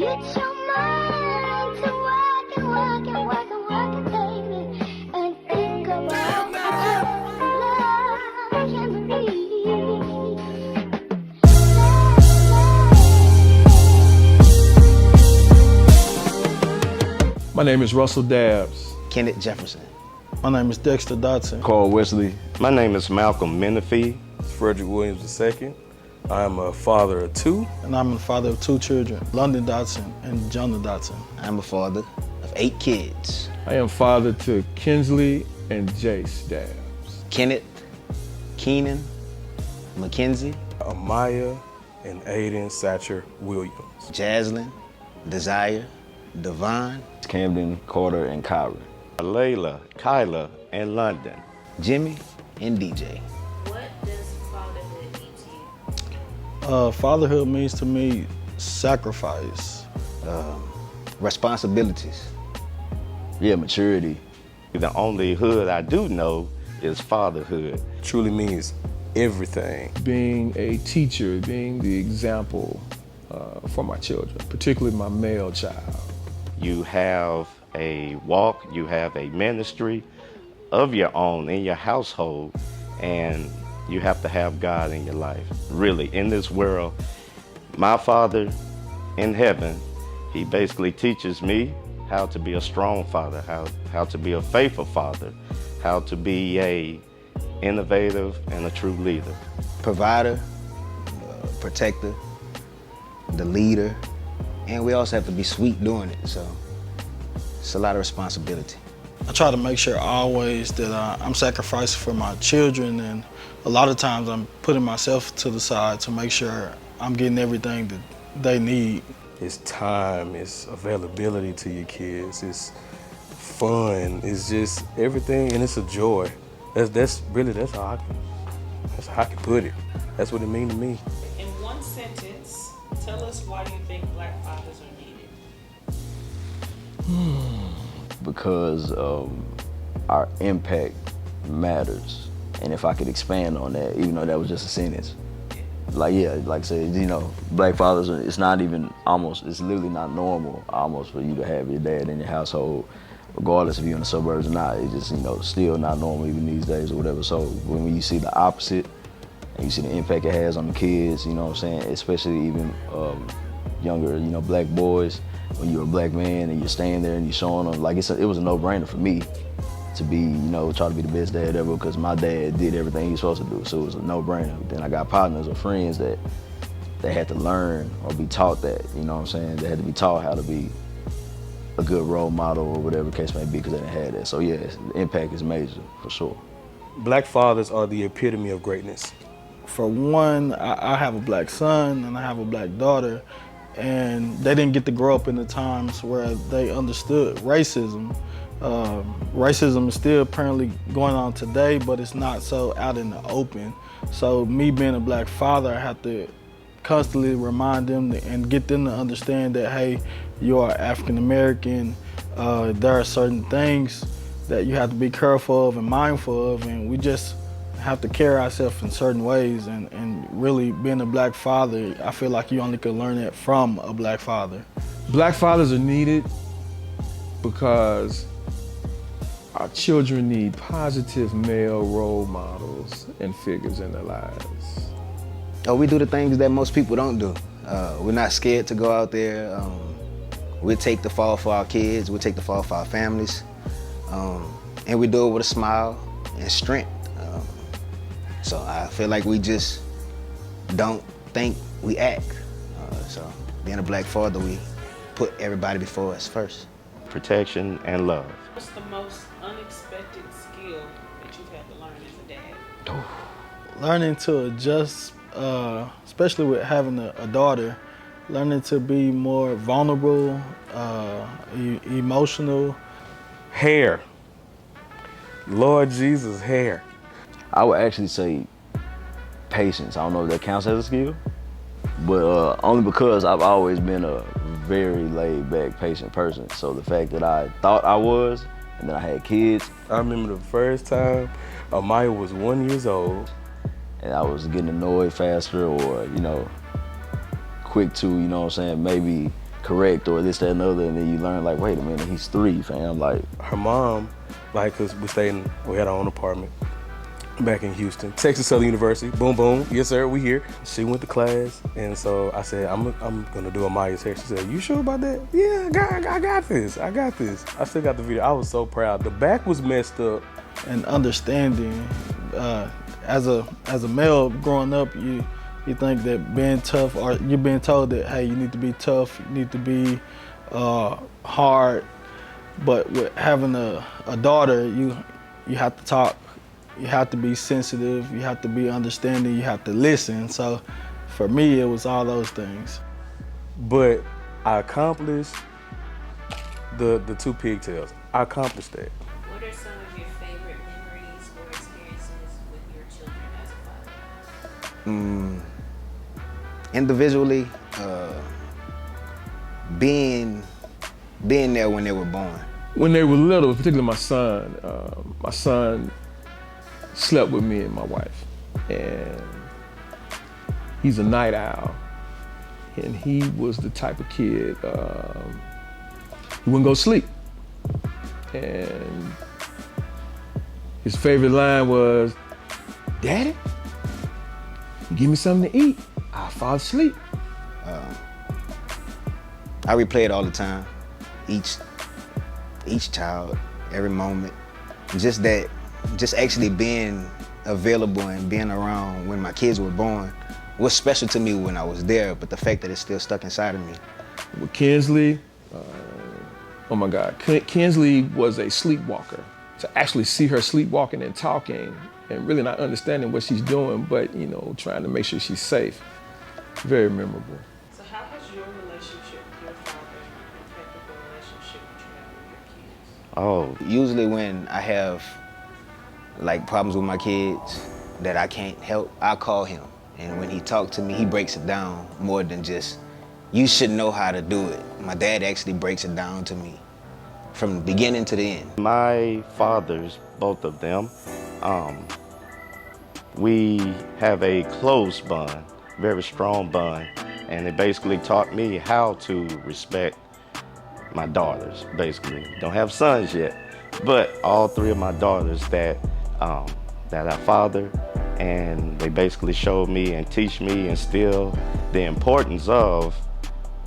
Get your mind to work and work and work and work, baby, and think about love can be. My name is Russell Dabbs. Kenneth Jefferson. My name is Dexter Dotson. Carl Wesley. My name is Malcolm Menifee. Frederick Williams II. I am a father of two. And I'm the father of two children, London Dotson and Jonah Dotson. I'm a father of 8 kids. I am father to Kinsley and Jace Dabbs. Kenneth, Keenan, Mackenzie, Amaya and Aiden Satcher Williams. Jaslyn, Desire, Devon, Camden, Carter, and Kyra. Layla, Kyla, and London. Jimmy, and DJ. What does fatherhood mean to you? Fatherhood means to me sacrifice. Responsibilities. Yeah, maturity. The only hood I do know is fatherhood. Truly means everything. Being a teacher, being the example for my children, particularly my male child. You have a walk, you have a ministry of your own in your household, and you have to have God in your life. Really, in this world, my Father in heaven, he basically teaches me how to be a strong father, how to be a faithful father, how to be a innovative and a true leader. Provider, protector, the leader, and we also have to be sweet doing it, so it's a lot of responsibility. I try to make sure always that I'm sacrificing for my children, and a lot of times I'm putting myself to the side to make sure I'm getting everything that they need. It's time, it's availability to your kids, it's fun, it's just everything, and it's a joy. That's how I can put it. That's what it means to me. In one sentence, tell us why you think Black fathers are needed. Because our impact matters. And if I could expand on that, even though that was just a sentence. Like I said, Black fathers, it's not even it's literally not normal almost for you to have your dad in your household, regardless if you're in the suburbs or not. It's just, still not normal even these days or whatever. So when you see the opposite, and you see the impact it has on the kids, especially even younger, Black boys, when you're a Black man and you're staying there and you're showing them, like it was a no-brainer for me to be, try to be the best dad ever, because my dad did everything he was supposed to do, so it was a no-brainer. Then I got partners or friends that they had to learn or be taught that, They had to be taught how to be a good role model or whatever the case may be, because they didn't have that. So yeah, the impact is major, for sure. Black fathers are the epitome of greatness. For one, I have a Black son and I have a Black daughter, and they didn't get to grow up in the times where they understood racism. Racism is still apparently going on today, but it's not so out in the open. So me being a Black father, I have to constantly remind them and get them to understand that, hey, you are African American. There are certain things that you have to be careful of and mindful of, and we just have to carry ourselves in certain ways. And really being a Black father, I feel like you only can learn that from a Black father. Black fathers are needed because our children need positive male role models and figures in their lives. We do the things that most people don't do. We're not scared to go out there. We take the fall for our kids, we take the fall for our families, and we do it with a smile and strength. So I feel like we just don't think, we act. So being a Black father, we put everybody before us first. Protection and love. What's the most unexpected skill that you've had to learn as a dad? Learning to adjust, especially with having a daughter, learning to be more vulnerable, emotional. Hair. Lord Jesus, hair. I would actually say patience. I don't know if that counts as a skill, but only because I've always been a very laid-back, patient person. So the fact that I thought I was, and then I had kids. I remember the first time Amaya was 1 year old. And I was getting annoyed faster, or, quick to, maybe correct or this, that, and the other, and then you learn like, wait a minute, he's 3, fam. Like, Her mom, like, cause we had our own apartment back in Houston, Texas Southern University. Boom, boom. Yes, sir. We here. She went to class, and so I said, I'm gonna do a Maya test. She said, "You sure about that?" Yeah, I got this. I got this. I still got the video. I was so proud. The back was messed up. And understanding, as a male growing up, you think that being tough, or you're being told that, hey, you need to be tough, you need to be hard. But with having a daughter, you have to talk, you have to be sensitive, you have to be understanding, you have to listen. So for me, it was all those things. But I accomplished the 2 pigtails. I accomplished that. What are some of your favorite memories or experiences with your children as a father? Individually, being there when they were born. When they were little, particularly my son slept with me and my wife. And he's a night owl. And he was the type of kid, he wouldn't go sleep. And his favorite line was, "Daddy, you give me something to eat, I'll fall asleep." I replay it all the time. Each child, every moment. Just actually being available and being around when my kids were born was special to me when I was there, but the fact that it's still stuck inside of me. With Kinsley, oh my God, Kinsley was a sleepwalker. To actually see her sleepwalking and talking and really not understanding what she's doing, but trying to make sure she's safe, very memorable. So how has your relationship with your father affected the relationship that you have with your kids? Oh, Usually when I have like problems with my kids that I can't help, I call him. And when he talks to me, he breaks it down more than just, you should know how to do it. My dad actually breaks it down to me from the beginning to the end. my fathers, both of them, we have a close bond, very strong bond, and it basically taught me how to respect my daughters, basically. Don't have sons yet, but all 3 of my daughters that I father, and they basically showed me and teach me and instill the importance of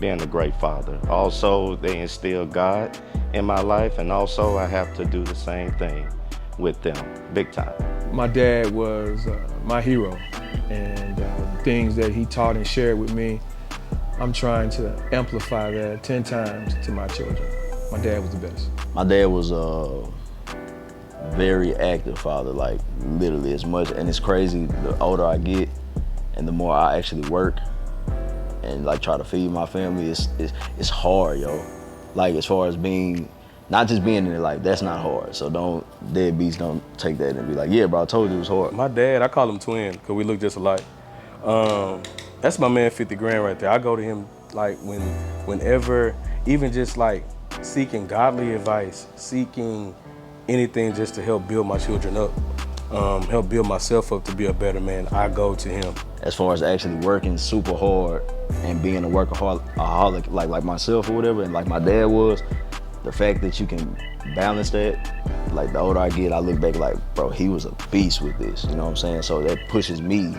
being a great father. Also, they instill God in my life, and also I have to do the same thing with them, big time. My dad was my hero, and things that he taught and shared with me, I'm trying to amplify that 10 times to my children. My dad was the best. my dad was a very active father, like literally as much, and it's crazy, the older I get and the more I actually work and like try to feed my family, it's hard, yo. Like as far as being, not just being in their life, that's not hard. So deadbeats don't take that and be like, yeah, bro, I told you it was hard. My dad, I call him twin because we look just alike. That's my man 50 grand right there. I go to him like whenever, even just like seeking godly advice, seeking anything just to help build my children up, help build myself up to be a better man, I go to him. As far as actually working super hard and being a workaholic like myself or whatever, and like my dad was, the fact that you can balance that, like the older I get, I look back like, bro, he was a beast with this, you know what I'm saying? So that pushes me,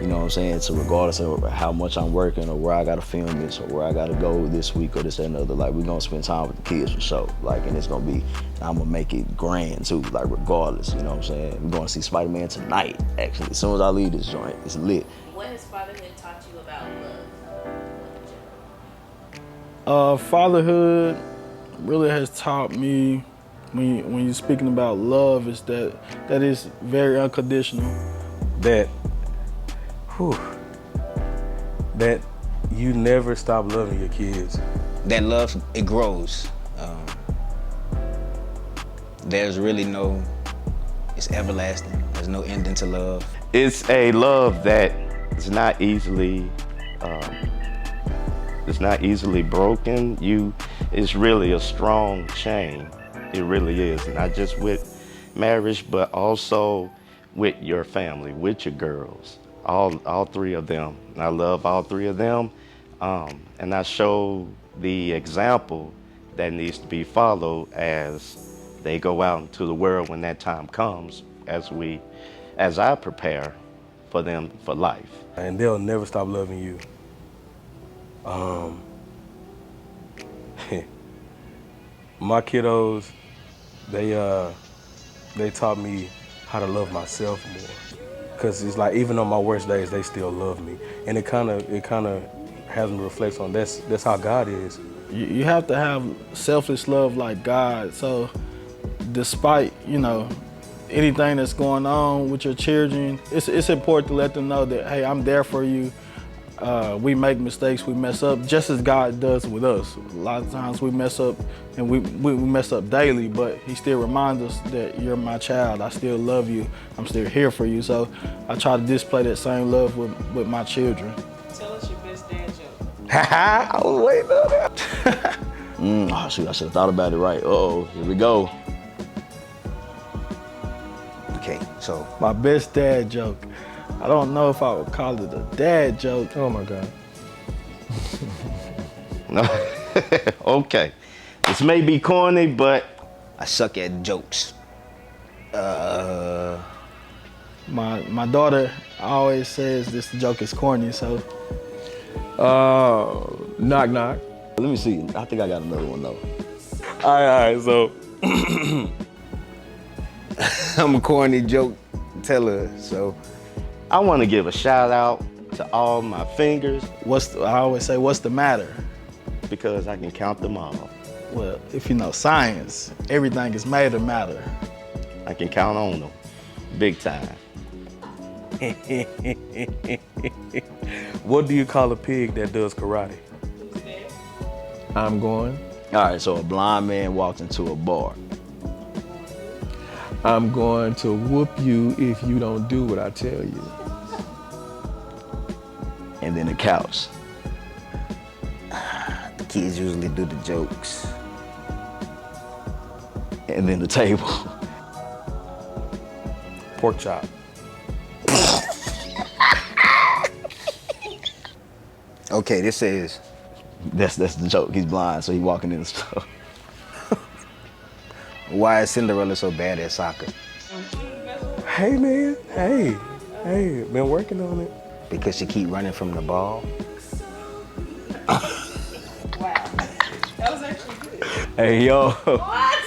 you know what I'm saying, so regardless of how much I'm working or where I gotta film this or where I gotta go this week or this, that, and the other, like we're gonna spend time with the kids for sure. Like, and it's gonna be, I'm gonna make it grand too, like regardless, you know what I'm saying? We're gonna see Spider-Man tonight, actually. As soon as I leave this joint, it's lit. What has fatherhood taught you about love? Fatherhood really has taught me, when you're speaking about love, is that is very unconditional. That you never stop loving your kids. That love, it grows. There's really it's everlasting. There's no ending to love. It's a love that is not easily broken. It's really a strong chain. It really is, not just with marriage, but also with your family, with your girls, all 3 of them. And I love all 3 of them, and I show the example that needs to be followed as they go out into the world when that time comes, as I prepare for them for life. And they'll never stop loving you. My kiddos, they taught me how to love myself more. Cause it's like even on my worst days, they still love me, and it kind of has me reflect on that's how God is. You have to have selfless love like God. So despite, anything that's going on with your children, it's important to let them know that, hey, I'm there for you. We make mistakes, we mess up, just as God does with us. A lot of times we mess up, and we mess up daily, but he still reminds us that you're my child, I still love you, I'm still here for you. So I try to display that same love with my children. Tell us your best dad joke. I was waiting on that. Oh shoot, I should have thought about it right. Uh-oh, here we go. Okay, so My best dad joke. I don't know if I would call it a dad joke. Oh my God. No. Okay. This may be corny, but I suck at jokes. My daughter always says this joke is corny, so Knock knock. Let me see. I think I got another one though. All right, so I'm a corny joke teller, so I want to give a shout out to all my fingers I always say, what's the matter? because I can count them all. Well, if you know science, everything is made of matter. I can count on them, big time. what do you call a pig that does karate? I'm going. All right, so a blind man walks into a bar. I'm going to whoop you if you don't do what I tell you. And then the couch. the kids usually do the jokes. And then the table. Pork chop. Okay, this is That's the joke. He's blind, so he's walking in the store. why is Cinderella so bad at soccer? Hey man, hey, been working on it. Because she keep running from the ball. Wow. That was actually good. Hey, yo. What?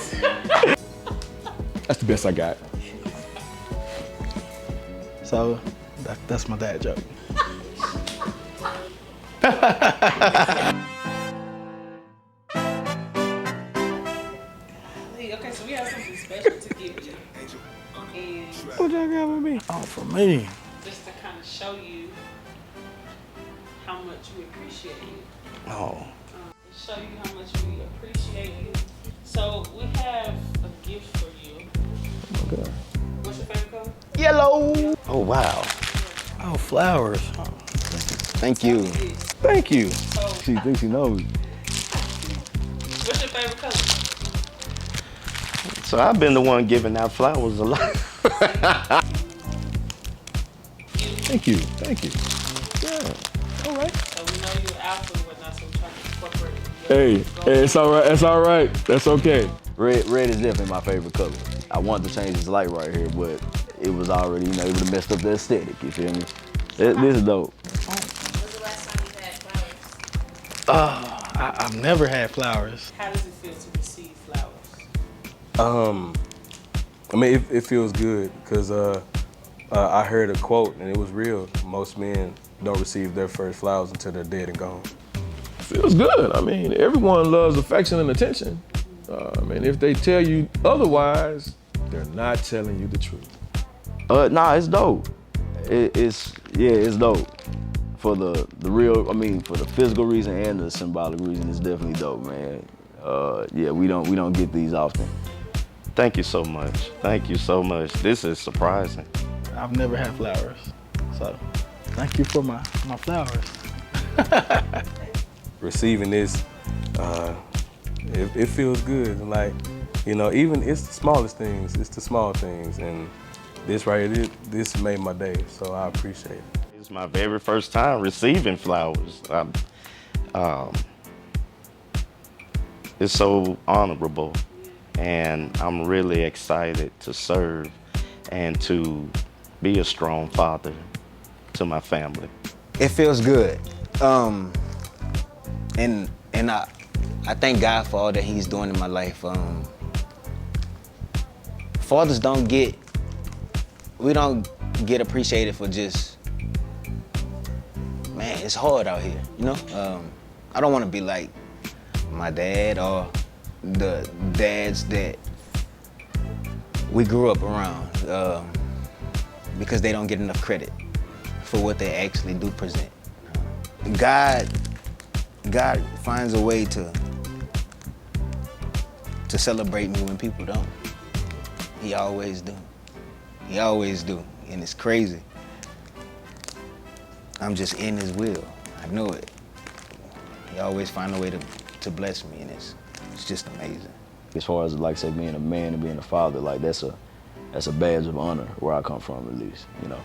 That's the best I got. So that's my dad joke. Okay, so we have something special to give you. And What y'all got with me? Oh, for me. just to kind of show you how much we appreciate you. Oh. Show you how much we appreciate you. So we have a gift for you. Okay. What's your favorite color? Yellow. Oh, wow. Oh, flowers. Oh. Thank you. Thank you. So She thinks she knows. what's your favorite color? So I've been the one giving out flowers a lot. Thank you. Thank you. Yeah. All right. So we know you're alpha and whatnot, so we're trying to incorporate Hey, it's all right. It's all right. That's okay. Red is definitely my favorite color. I wanted to change this light right here, but it was already, it would have messed up the aesthetic, you feel me? This is dope. When's the last time you had flowers? I've never had flowers. How does it feel to receive flowers? I mean, it feels good because I heard a quote and it was real. Most men don't receive their first flowers until they're dead and gone. Feels good. I mean, everyone loves affection and attention. And if they tell you otherwise, they're not telling you the truth. Nah, it's dope. It's dope. For the real, for the physical reason and the symbolic reason, it's definitely dope, man. We don't get these often. Thank you so much. Thank you so much. This is surprising. I've never had flowers. So thank you for my flowers. Receiving this, it feels good. Like, even it's the smallest things. It's the small things. And this right here, this made my day. So I appreciate it. It's my very first time receiving flowers. It's so honorable, and I'm really excited to serve and to be a strong father to my family. It feels good. And I thank God for all that He's doing in my life. Fathers don't get appreciated for just, man, it's hard out here, you know? I don't want to be like my dad or the dads that we grew up around, because they don't get enough credit for what they actually do present. God finds a way to celebrate me when people don't. He always do. He always do, and it's crazy. I'm just in His will. I know it. He always find a way to bless me, and it's just amazing. As far as, like I said, being a man and being a father, like that's a badge of honor where I come from, at least, you know.